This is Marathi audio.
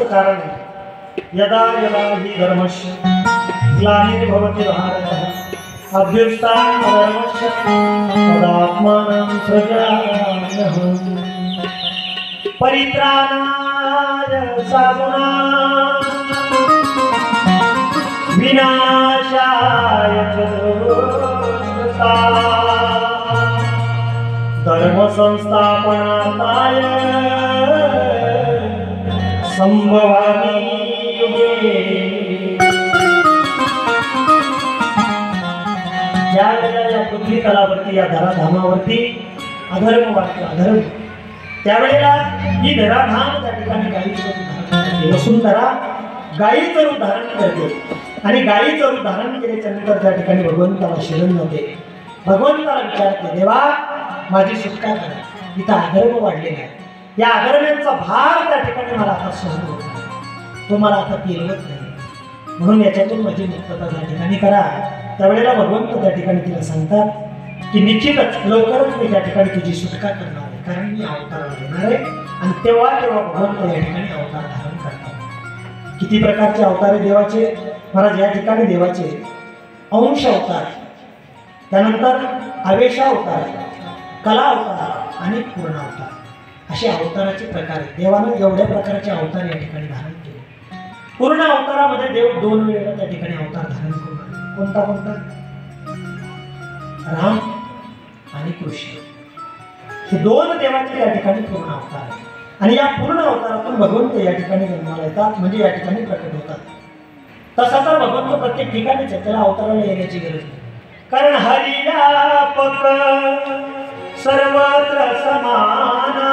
कारण यदा यदा हि धर्मस्य ग्लानिर्भवति भारतः अभ्युत्थानधर्मस्य तदात्मानं सृजाम्यहम् परित्राणाय साधूनां विनाशाय च धर्म संस्थापनार्थाय संभवामि युगे। ज्या वेळेला या पृथ्वी तलावरती या धराधामावरती अधर्म वाटतो अधर्म त्यावेळेला ही धराधाम त्या ठिकाणी गायीचं रूप धारण करते। वसुंधरा गायीचं रूप धारण करते आणि गायीचं रूप धारण केल्याच्या नंतर त्या ठिकाणी भगवंताला शरण जाते। भगवंताला विचारते देवा माझी सुटका करा इथं अधर्म वाढलेला आहे या अधर्मांचा भार त्या ठिकाणी मला आता सहन होत नाही तो मला आता पेरवत नाही म्हणून याच्यातून माझी मुक्तता त्या ठिकाणी करा। त्यावेळेला भगवंत त्या ठिकाणी तिला सांगतात की निश्चितच लवकरच मी त्या ठिकाणी तुझी सुटका करणार आहे कारण मी अवतार घेणार आहे आणि तेव्हा तेव्हा भगवंत या ठिकाणी अवतार धारण करतात। किती प्रकारचे अवतार आहे देवाचे महाराज या ठिकाणी देवाचे अंश अवतार त्यानंतर आवेश अवतार कला अवतार आणि पूर्ण अवतार असे अवताराचे प्रकार आहेत। देवाने एवढ्या प्रकारचे अवतार या ठिकाणी धारण केले। पूर्ण अवतारामध्ये देव दोन वेळेला त्या ठिकाणी अवतार धारण करून आले। कोणता कोणता राम आणि कृष्ण हे दोन देवाचे त्या ठिकाणी पूर्ण अवतार आहेत आणि या पूर्ण अवतारातून भगवंत या ठिकाणी जन्माला येतात म्हणजे या ठिकाणी प्रकट होतात। तसा तर भगवंत प्रत्येक ठिकाणीच आहे त्याला अवताराला येण्याची गरज नाही कारण हरिव्यापक सर्वत्र समाना